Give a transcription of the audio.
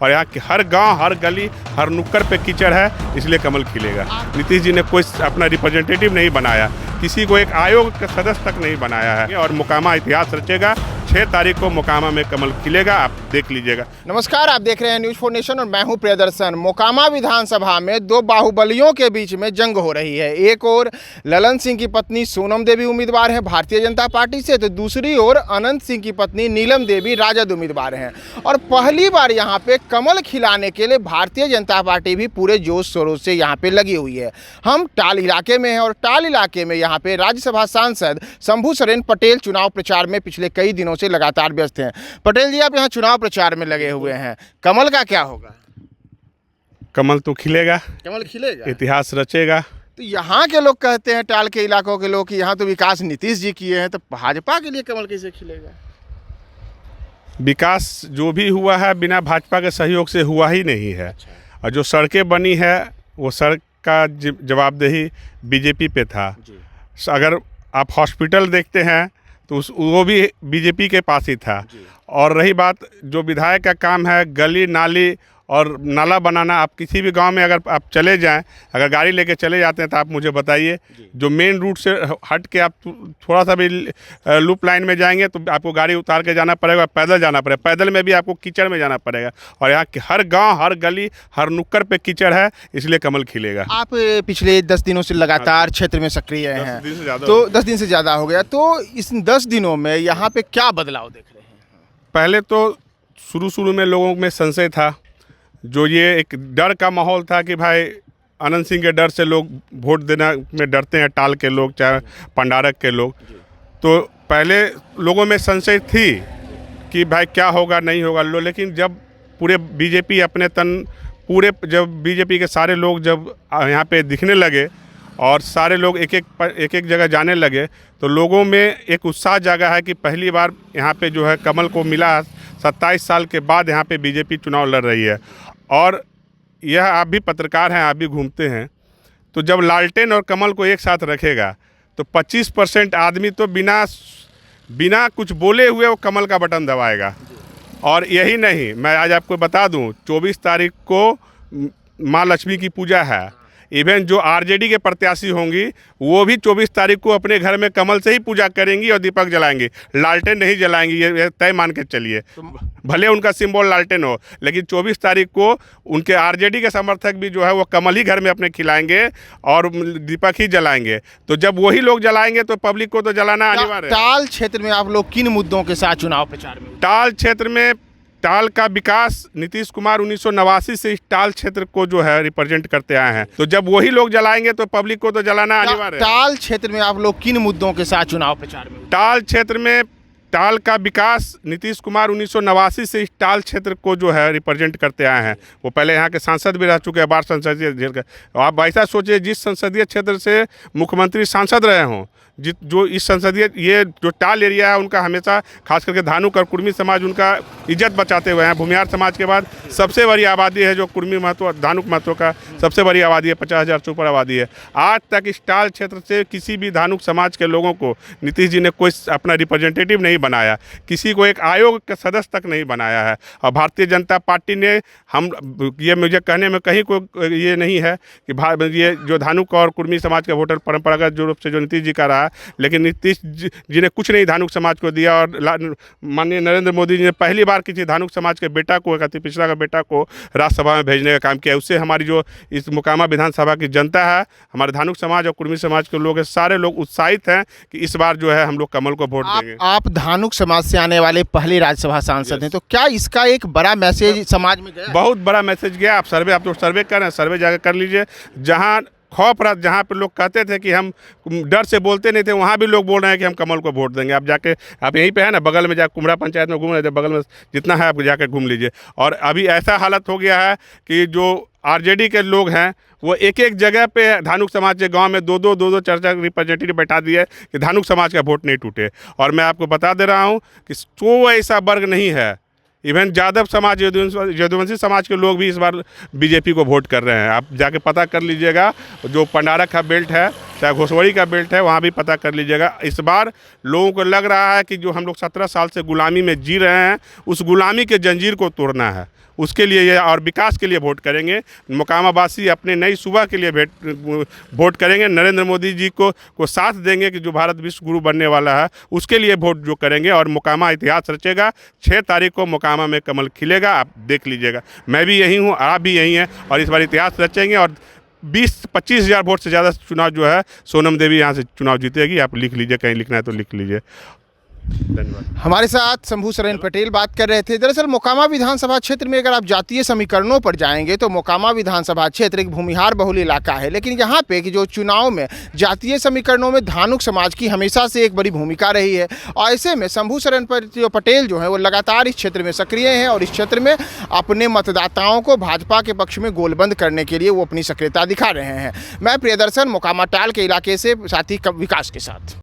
और यहाँ के हर गांव, हर गली, हर नुक्कड़ पे कीचड़ है, इसलिए कमल खिलेगा। नीतीश जी ने कोई अपना रिप्रेजेंटेटिव नहीं बनाया, किसी को एक आयोग का सदस्य तक नहीं बनाया है और मोकामा इतिहास रचेगा। 6 तारीख को मोकामा में कमल खिलेगा, आप देख लीजिएगा। नमस्कार, आप देख रहे हैं न्यूज़ 4 नेशन और मैं हूं प्रियदर्शन। मोकामा विधानसभा में 2 बाहुबलियों के बीच में जंग हो रही है। एक ओर ललन सिंह की पत्नी सोनम देवी उम्मीदवार हैं भारतीय जनता पार्टी से, तो दूसरी ओर अनंत सिंह की पत्नी नीलम देवी राजद उम्मीदवार हैं। और पहली बार यहाँ पे कमल खिलाने के लिए भारतीय जनता पार्टी भी पूरे जोश शोरों से यहाँ पे लगी हुई है। हम टाल इलाके में हैं और टाल इलाके में यहाँ पे राज्यसभा सांसद शंभू सोरेन पटेल चुनाव प्रचार में पिछले कई दिनों से लगातार व्यस्त हैं। पटेल जी, आप यहाँ चुनाव प्रचार में लगे हुए हैं, कमल का क्या होगा? कमल तो खिलेगा, कमल खिलेगा, इतिहास रचेगा। तो यहाँ के लोग कहते हैं, टाल के इलाकों के लोग, कि यहाँ तो विकास नीतीश जी किए हैं, तो भाजपा के लिए कमल कैसे खिलेगा? विकास जो भी हुआ है बिना भाजपा के सहयोग से हुआ ही नहीं है। और जो सड़कें बनी है वो सड़क का जवाबदेही बीजेपी पे था। अगर आप हॉस्पिटल देखते हैं तो वो भी बीजेपी के पास ही था। और रही बात जो विधायक का काम है, गली नाली और नाला बनाना, आप किसी भी गांव में अगर आप चले जाएं, अगर गाड़ी लेके चले जाते हैं तो आप मुझे बताइए, जो मेन रूट से हट के आप थोड़ा सा भी लूप लाइन में जाएंगे तो आपको गाड़ी उतार के जाना पड़ेगा, पैदल जाना पड़ेगा, पैदल में भी आपको कीचड़ में जाना पड़ेगा। और यहाँ के हर गांव, हर गली, हर नुक्कड़ पे कीचड़ है, इसलिए कमल खिलेगा। आप पिछले 10 दिनों से लगातार क्षेत्र में सक्रिय हैं, तो 10 दिन से ज़्यादा हो गया, तो इस 10 दिनों में यहाँ पे क्या बदलाव देख रहे हैं? पहले तो शुरू में लोगों में संशय था, जो ये एक डर का माहौल था कि भाई अनंत सिंह के डर से लोग वोट देना में डरते हैं, टाल के लोग चाहे पंडारक के लोग। तो पहले लोगों में संशय थी कि भाई क्या होगा नहीं होगा लेकिन जब पूरे बीजेपी जब बीजेपी के सारे लोग जब यहाँ पे दिखने लगे और सारे लोग एक एक जगह जाने लगे, तो लोगों में एक उत्साह जागा है कि पहली बार यहाँ पे जो है कमल को मिला। 27 साल के बाद यहाँ पे बीजेपी चुनाव लड़ रही है। और यह, आप भी पत्रकार हैं, आप भी घूमते हैं, तो जब लालटेन और कमल को एक साथ रखेगा तो 25% आदमी तो बिना कुछ बोले हुए वो कमल का बटन दबाएगा। और यही नहीं, मैं आज आपको बता दूं, 24 तारीख को माँ लक्ष्मी की पूजा है। इवन जो आरजेडी के प्रत्याशी होंगी वो भी 24 तारीख को अपने घर में कमल से ही पूजा करेंगी और दीपक जलाएंगी, लालटेन नहीं जलाएंगी। ये तय मान के चलिए, भले उनका सिंबल लालटेन हो, लेकिन 24 तारीख को उनके आरजेडी के समर्थक भी जो है वो कमल ही घर में अपने खिलाएंगे और दीपक ही जलाएंगे। तो जब वही लोग जलाएंगे तो पब्लिक को तो जलाना अनिवार्य है। टाल क्षेत्र में आप लोग किन मुद्दों के साथ चुनाव प्रचार में? टाल क्षेत्र में टाल का विकास नीतीश कुमार 1989 से इस टाल क्षेत्र को जो है रिप्रेजेंट करते आए हैं। तो जब वही लोग जलाएंगे तो पब्लिक को तो जलाना अनिवार्य है। टाल क्षेत्र में आप लोग किन मुद्दों के साथ चुनाव प्रचार में? टाल क्षेत्र में टाल का विकास नीतीश कुमार 1989 से इस टाल क्षेत्र को जो है रिप्रेजेंट करते आए हैं। वो पहले यहाँ के सांसद भी रह चुके हैं, 12 संसदीय जेल का। आप ऐसा सोचिए, जिस संसदीय क्षेत्र से मुख्यमंत्री सांसद रहे हों, जो इस संसदीय ये जो टाल एरिया है उनका हमेशा खास करके धानुक और कुर्मी समाज उनका इज्जत बचाते हुए हैं। भूमिहार समाज के बाद सबसे बड़ी आबादी है जो कुर्मी महतो, धानुक महतो का सबसे बड़ी आबादी है, 50,000 से ऊपर आबादी है। आज तक इस टाल क्षेत्र से किसी भी धानुक समाज के लोगों को नीतीश जी ने कोई अपना रिप्रेजेंटेटिव नहीं बनाया, किसी को एक आयोग का सदस्य तक नहीं बनाया है। और भारतीय जनता पार्टी ने ये मुझे कहने में कहीं कोई ये नहीं है कि ये जो धानुक और कुर्मी समाज का वोटर परंपरागत रूप से जो नीतीश जी का रहा, लेकिन नीतीश जी ने कुछ नहीं धानुक समाज को दिया। और माननीय नरेंद्र मोदी जी ने पहली बार किसी धानुक समाज के बेटा को, अति पिछड़ा का बेटा को राज्यसभा में भेजने का काम किया। उससे हमारी जो इस मोकामा विधानसभा की जनता है, हमारे धानुक समाज और कुर्मी समाज के लोग, सारे लोग उत्साहित हैं कि इस बार जो है हम लोग कमल को वोट देंगे। आप धानुक समाज से आने वाले पहले राज्यसभा सांसद हैं, तो क्या इसका एक बड़ा मैसेज समाज में गया? बहुत बड़ा मैसेज गया। आप लोग सर्वे कर रहे हैं, सर्वे जाकर कर लीजिए। जहाँ खौफ रहा, जहाँ पे लोग कहते थे कि हम डर से बोलते नहीं थे, वहाँ भी लोग बोल रहे हैं कि हम कमल को वोट देंगे। आप जाके, आप यहीं पे है ना, बगल में जाकर कुमड़ा पंचायत में घूम रहे थे, बगल में जितना है आप जाकर घूम लीजिए। और अभी ऐसा हालत हो गया है कि जो आरजेडी के लोग हैं वो एक जगह पे धानुक समाज के गांव में दो चार रिप्रेजेंटेटिव बैठा दिए कि धानुक समाज का वोट नहीं टूटे। और मैं आपको बता दे रहा हूं कि कोई ऐसा वर्ग नहीं है, इवन यादव समाज, यदुवंशी समाज के लोग भी इस बार बीजेपी को वोट कर रहे हैं। आप जाके पता कर लीजिएगा, जो पंडारक का बेल्ट है चाहे घोसवड़ी का बेल्ट है, वहाँ भी पता कर लीजिएगा। इस बार लोगों को लग रहा है कि जो हम लोग 17 साल से गुलामी में जी रहे हैं, उस गुलामी के जंजीर को तोड़ना है, उसके लिए ये और विकास के लिए वोट करेंगे। मोकामावासी अपने नई सुबह के लिए वोट करेंगे। नरेंद्र मोदी जी को साथ देंगे कि जो भारत विश्व गुरु बनने वाला है उसके लिए वोट जो करेंगे, और मोकामा इतिहास रचेगा। 6 तारीख को मोकामा में कमल खिलेगा, आप देख लीजिएगा। मैं भी यही हूँ, आप भी यही हैं, और इस बार इतिहास रचेंगे और 20-25 हज़ार वोट से ज़्यादा चुनाव जो है सोनम देवी यहाँ से चुनाव जीतेगी। आप लिख लीजिए, कहीं लिखना है तो लिख लीजिए। धन्यवाद। हमारे साथ शंभू सरेन पटेल बात कर रहे थे। दरअसल मोकामा विधानसभा क्षेत्र में अगर आप जातीय समीकरणों पर जाएंगे तो मोकामा विधानसभा क्षेत्र एक भूमिहार बहुल इलाका है, लेकिन यहाँ पे कि जो चुनाव में जातीय समीकरणों में धानुक समाज की हमेशा से एक बड़ी भूमिका रही है, और ऐसे में शंभू सरेन पटेल जो है वो लगातार इस क्षेत्र में सक्रिय हैं और इस क्षेत्र में अपने मतदाताओं को भाजपा के पक्ष में गोलबंद करने के लिए वो अपनी सक्रियता दिखा रहे हैं। मैं प्रियदर्शन मोकामा टाल के इलाके से साथी विकास के साथ।